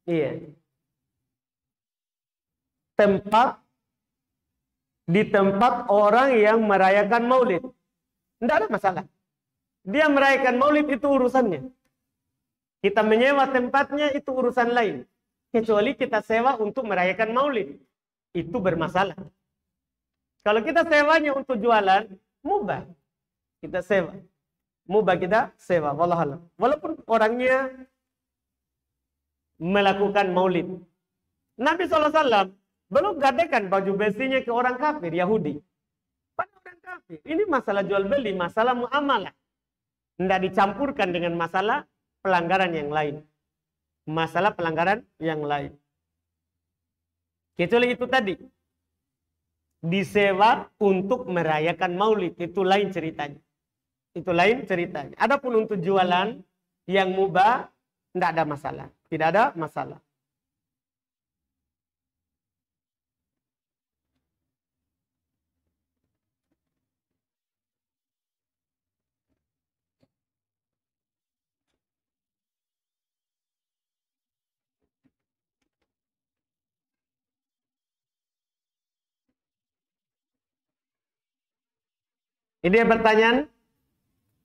Iya. Di tempat orang yang merayakan maulid. Tidak ada masalah. Dia merayakan maulid itu urusannya. Kita menyewa tempatnya itu urusan lain. Kecuali kita sewa untuk merayakan maulid. Itu bermasalah. Kalau kita sewanya untuk jualan, mubah. Kita sewa. Mubah kita sewa. Wallahualam. Walaupun orangnya melakukan maulid. Nabi SAW belum gadekan baju besinya ke orang kafir, Yahudi. Pada orang kafir. Ini masalah jual beli, masalah muamalah. Tidak dicampurkan dengan masalah pelanggaran yang lain. Masalah pelanggaran yang lain. Kecuali itu tadi. Disewa untuk merayakan maulid. Itu lain ceritanya. Itu lain ceritanya. Adapun untuk jualan yang mubah, tidak ada masalah. Tidak ada masalah. Ini pertanyaan.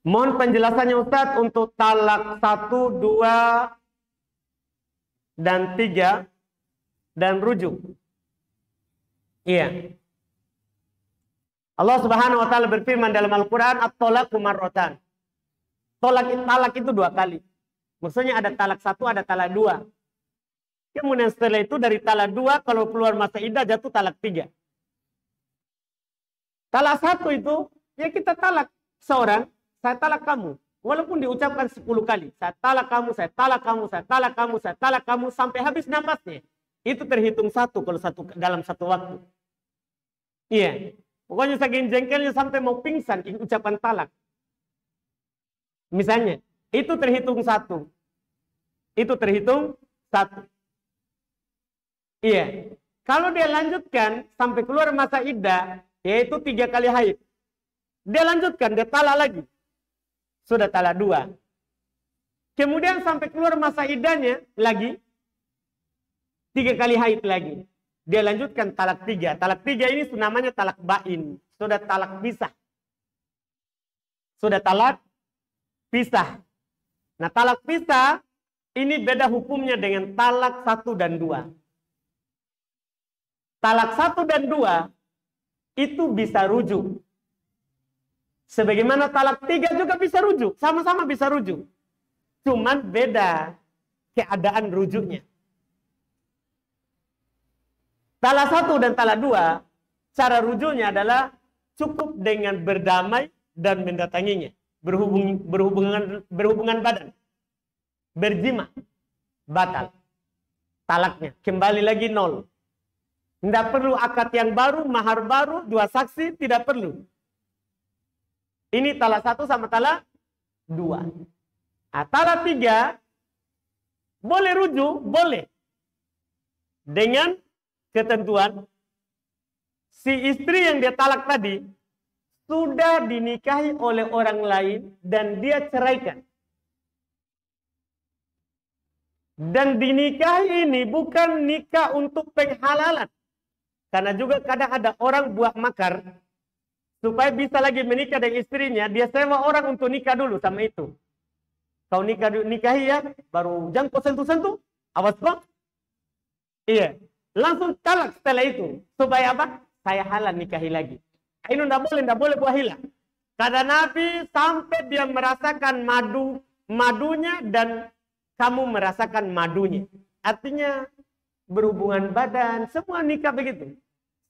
Mohon penjelasannya Ustadz untuk talak 1, 2, dan 3 dan rujuk. Iya. Allah Subhanahu wa taala berfirman dalam Al-Qur'an, "At-talaqu marratan." Talak itu 2 kali. Maksudnya ada talak 1, ada talak 2. Kemudian setelah itu dari talak 2, kalau keluar masa iddah jatuh talak 3. Talak 1 itu, ya kita talak seorang, saya talak kamu. Walaupun diucapkan 10 kali. Saya talak kamu, saya talak kamu, saya talak kamu, saya talak kamu, sampai habis napasnya. Itu terhitung 1 kalau dalam satu waktu. Iya. Pokoknya saking jengkelnya sampai mau pingsan ucapan talak. Misalnya, itu terhitung 1. Itu terhitung 1. Iya. Kalau dia lanjutkan sampai keluar masa iddah, yaitu 3 kali haid. Dia lanjutkan, dia talak lagi. Sudah talak 2. Kemudian sampai keluar masa iddahnya lagi 3 kali haid lagi. Dia lanjutkan talak 3. Talak 3 ini namanya talak bain. Sudah talak pisah. Sudah talak pisah. Nah, talak pisah ini beda hukumnya dengan talak 1 dan 2. Talak 1 dan 2 itu bisa rujuk. Sebagaimana talak 3 juga bisa rujuk. Sama-sama bisa rujuk. Cuman beda keadaan rujuknya. Talak 1 dan talak 2, cara rujuknya adalah cukup dengan berdamai dan mendatanginya. Berhubungan badan. Berjima. Batal. Talaknya. Kembali lagi 0. Tidak perlu akad yang baru, mahar baru, 2 saksi, tidak perlu. Ini talak 1 sama talak 2. Nah, talak 3, boleh rujuk, boleh. Dengan ketentuan, si istri yang dia talak tadi, sudah dinikahi oleh orang lain dan dia ceraikan. Dan dinikahi ini bukan nikah untuk penghalalan. Karena juga kadang ada orang buat makar. Supaya bisa lagi menikah dengan istrinya. Dia sewa orang untuk nikah dulu sama itu. Kau nikahi ya. Baru jangan kau sentuh-sentuh. Awas kok. Iya. Langsung talak setelah itu. Supaya apa? Saya halal nikahi lagi. Ini tidak boleh buah hilang. Kata Nabi sampai dia merasakan madunya dan kamu merasakan madunya. Artinya berhubungan badan. Semua nikah begitu.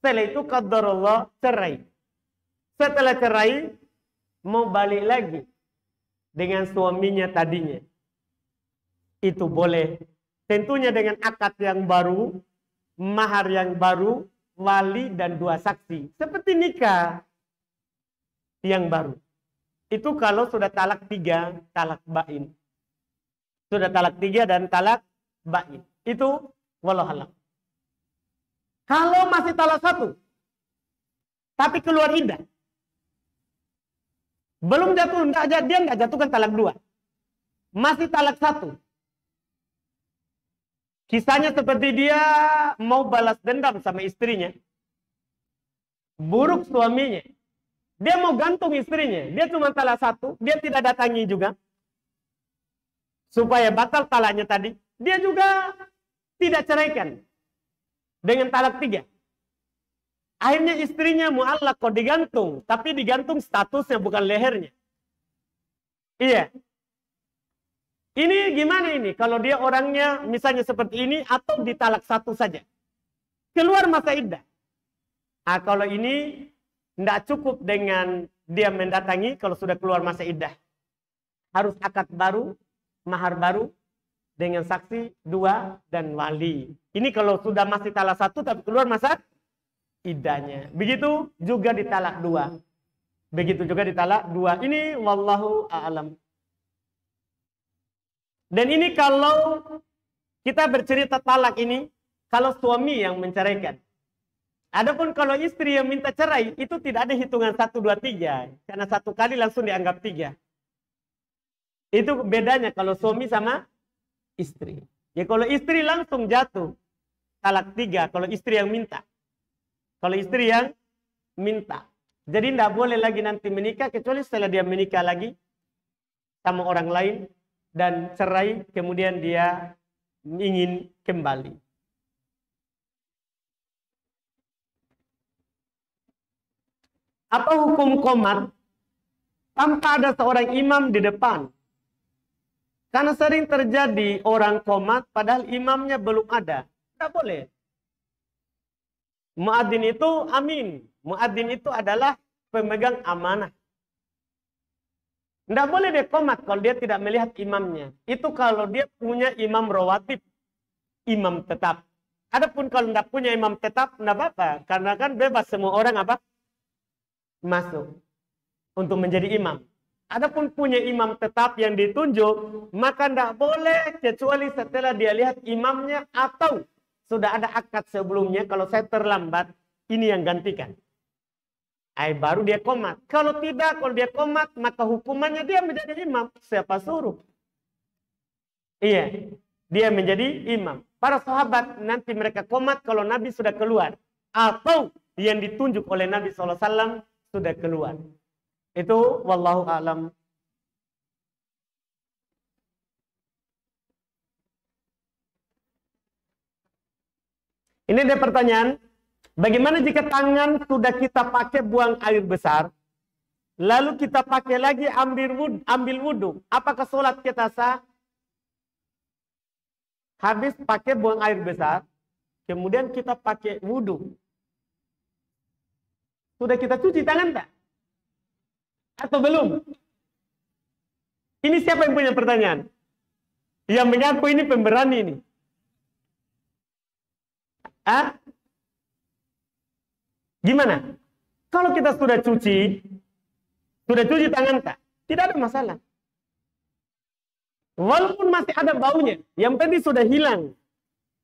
Setelah itu qadarullah cerai. Setelah cerai mau balik lagi dengan suaminya tadinya. Itu boleh. Tentunya dengan akad yang baru, mahar yang baru, wali dan 2 saksi. Seperti nikah yang baru. Itu kalau sudah talak 3, talak bain. Sudah talak 3 dan talak bain. Itu wallahualam. Kalau masih talak 1, tapi keluar iddah. Belum jatuh, dia enggak jatuhkan talak 2. Masih talak 1. Kisahnya seperti dia mau balas dendam sama istrinya. Buruk suaminya. Dia mau gantung istrinya. Dia cuma talak 1, dia tidak datangi juga. Supaya batal talaknya tadi. Dia juga tidak ceraikan. Dengan talak 3. Akhirnya istrinya mu'allaq kok digantung. Tapi digantung statusnya bukan lehernya. Iya. Ini gimana ini? Kalau dia orangnya misalnya seperti ini. Atau ditalak 1 saja. Keluar masa iddah. Nah, kalau ini tidak cukup dengan dia mendatangi. Kalau sudah keluar masa iddah. Harus akad baru. Mahar baru. Dengan saksi 2 dan wali. Ini kalau sudah masih talak 1 tapi keluar masa iddahnya. Begitu juga ditalak 2. Begitu juga ditalak 2. Ini wallahu a'lam. Dan ini kalau kita bercerita talak ini, kalau suami yang menceraikan. Adapun kalau istri yang minta cerai, itu tidak ada hitungan 1, 2, 3. Karena 1 kali langsung dianggap 3. Itu bedanya kalau suami sama istri. Ya kalau istri langsung jatuh talak 3 kalau istri yang minta. Kalau istri yang minta. Jadi tidak boleh lagi nanti menikah kecuali setelah dia menikah lagi sama orang lain dan cerai kemudian dia ingin kembali. Apa hukum qomat tanpa ada seorang imam di depan Karena sering terjadi orang qomat padahal imamnya belum ada. Tidak boleh. Muadzin itu amin. Muadzin itu adalah pemegang amanah. Tidak boleh dia qomat kalau dia tidak melihat imamnya. Itu kalau dia punya imam rawatib, imam tetap. Adapun kalau tidak punya imam tetap, tidak apa-apa. Karena kan bebas semua orang apa? Masuk untuk menjadi imam. Adapun punya imam tetap yang ditunjuk, maka tidak boleh kecuali setelah dia lihat imamnya atau sudah ada akad sebelumnya. Kalau saya terlambat, ini yang gantikan. Baru dia qomat. Kalau tidak, kalau dia qomat, maka hukumannya dia menjadi imam. Siapa suruh? Iya, dia menjadi imam. Para sahabat nanti mereka qomat kalau Nabi sudah keluar. Atau yang ditunjuk oleh Nabi SAW sudah keluar. Itu wallahu a'lam. Ini ada pertanyaan. Bagaimana jika tangan sudah kita pakai buang air besar, lalu kita pakai lagi ambil wudhu? Apakah sholat kita sah? Habis pakai buang air besar, kemudian kita pakai wudhu. Sudah kita cuci tangan tak? Atau belum? Ini siapa yang punya pertanyaan? Yang mengaku ini pemberani ini. Gimana? Kalau kita sudah cuci tangan tak? Tidak ada masalah. Walaupun masih ada baunya, yang penting sudah hilang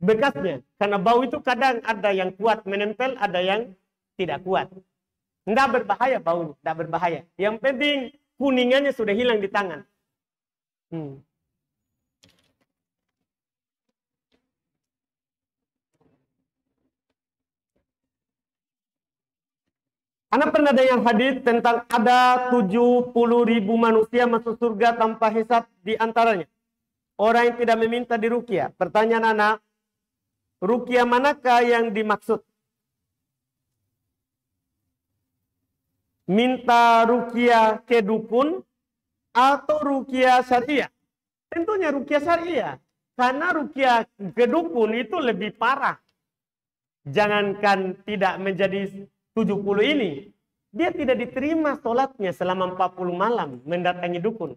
bekasnya. Karena bau itu kadang ada yang kuat menempel, ada yang tidak kuat. Tidak berbahaya baunya, tidak berbahaya. Yang penting kuningannya sudah hilang di tangan. Anda pernah dengar hadis tentang ada 70.000 manusia masuk surga tanpa hisab di antaranya orang yang tidak meminta diruqyah. Pertanyaan anak, ruqyah manakah yang dimaksud? Minta ruqyah ke dukun atau ruqyah syariah? Tentunya ruqyah syariah. Karena ruqyah ke dukun itu lebih parah. Jangankan tidak menjadi 70 ini. Dia tidak diterima sholatnya selama 40 malam mendatangi dukun.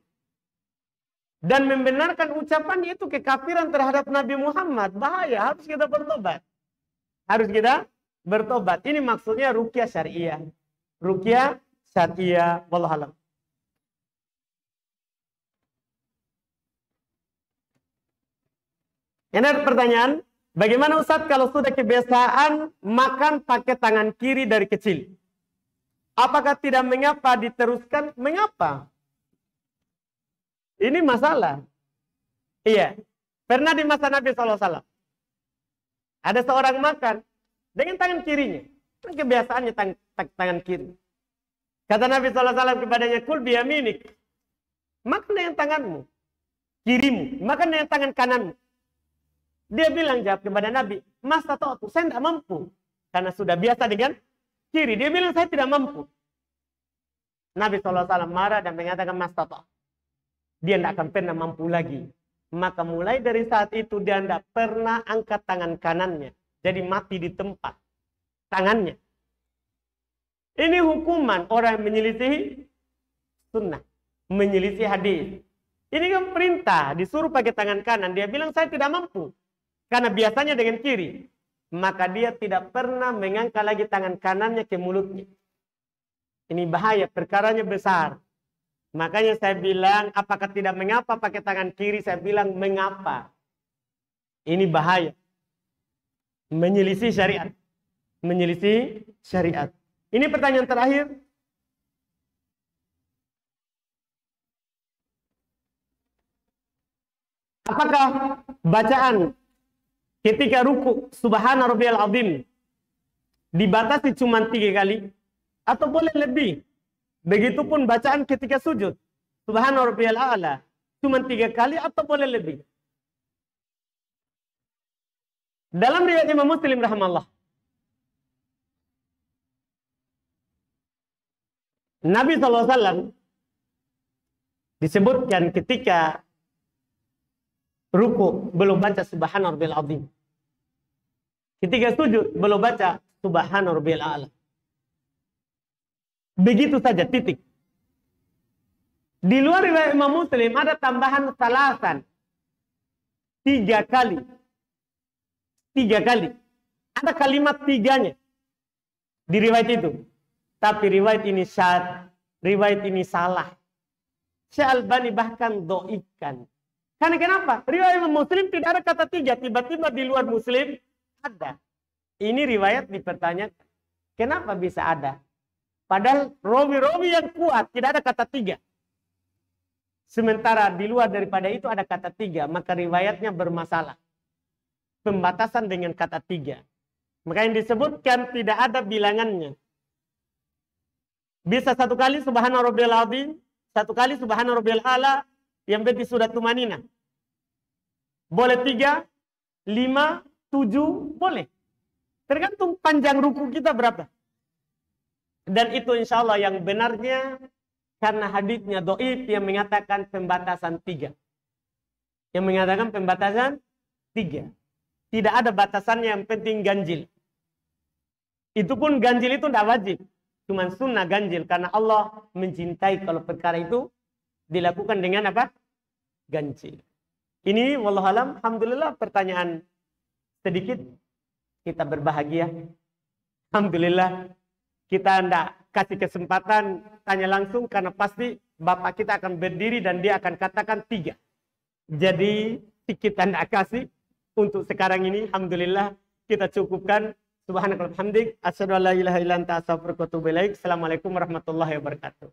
Dan membenarkan ucapannya itu kekafiran terhadap Nabi Muhammad. Bahaya, harus kita bertobat. Harus kita bertobat. Ini maksudnya ruqyah syariah. Ruqyah syariah, wallahu a'lam. Ini ada pertanyaan, bagaimana Ustaz kalau sudah kebiasaan makan pakai tangan kiri dari kecil? Apakah tidak mengapa diteruskan? Mengapa? Ini masalah. Iya. Pernah di masa Nabi SAW. Ada seorang makan dengan tangan kirinya. Kebiasaannya tangan kiri. Kata Nabi SAW kepadanya, kul biyaminik. Makan dengan tanganmu. Kirimu. Makan dengan tangan kananmu. Dia bilang jawab kepada Nabi, Mas tahu saya tidak mampu. Karena sudah biasa dengan kiri. Dia bilang saya tidak mampu. Nabi SAW marah dan mengatakan Mas tahu. Dia tidak akan pernah mampu lagi. Maka mulai dari saat itu dia tidak pernah angkat tangan kanannya. Jadi mati di tempat. Tangannya. Ini hukuman orang yang menyelisihi sunnah. Menyelisihi hadis. Ini kan perintah. Disuruh pakai tangan kanan. Dia bilang saya tidak mampu. Karena biasanya dengan kiri. Maka dia tidak pernah mengangkat lagi tangan kanannya ke mulutnya. Ini bahaya. Perkaranya besar. Makanya saya bilang, apakah tidak mengapa pakai tangan kiri? Saya bilang, mengapa. Ini bahaya. Menyelisih syariat. Menyelisih syariat. Ini pertanyaan terakhir. Apakah bacaan ketika ruku subhana rabbiyal azim dibatasi cuma 3 kali? Atau boleh lebih? Begitupun bacaan ketika sujud. Subhana rabbiyal a'la. Cuma 3 kali atau boleh lebih? Dalam riwayat Imam Muslim rahimahullah. Nabi SAW disebutkan ketika ruku belum baca subhana rabbiyal azim. Ketika sujud belum baca subhana rabbiyal a'la. Begitu saja, titik. Di luar riwayat Imam Muslim ada tambahan salasan. 3 kali. 3 kali. Ada kalimat 3-nya di riwayat itu. Tapi riwayat ini syad, riwayat ini salah. Syekh Albani bahkan do'ifkan. Karena kenapa? Riwayat Imam Muslim tidak ada kata 3. Tiba-tiba di luar Muslim ada. Ini riwayat dipertanyakan. Kenapa bisa ada? Padahal rawi-rawi yang kuat tidak ada kata 3. Sementara di luar daripada itu ada kata 3. Maka riwayatnya bermasalah. Pembatasan dengan kata 3. Maka yang disebutkan tidak ada bilangannya. Bisa 1 kali subhana rabbiyal azim, 1 kali subhana rabbiyal a'la, yang penting sudah tumanina. Boleh 3, 5, 7, boleh. Tergantung panjang ruku kita berapa. Dan itu insya Allah yang benarnya, karena haditsnya dhaif yang mengatakan pembatasan 3. Yang mengatakan pembatasan 3. Tidak ada batasannya, yang penting ganjil. Itu pun ganjil itu tidak wajib. Cuma sunnah ganjil. Karena Allah mencintai kalau perkara itu dilakukan dengan apa? Ganjil. Ini wallahualam, alhamdulillah pertanyaan sedikit. Kita berbahagia. Alhamdulillah. Kita tidak kasih kesempatan tanya langsung. Karena pasti Bapak kita akan berdiri dan dia akan katakan 3. Jadi kita tidak kasih. Untuk sekarang ini, alhamdulillah kita cukupkan. Subhanakallahumma hamdik, asyhadu an la ilaha illa anta astaghfiruka wa atubu ilaik. Assalamualaikum warahmatullahi wabarakatuh.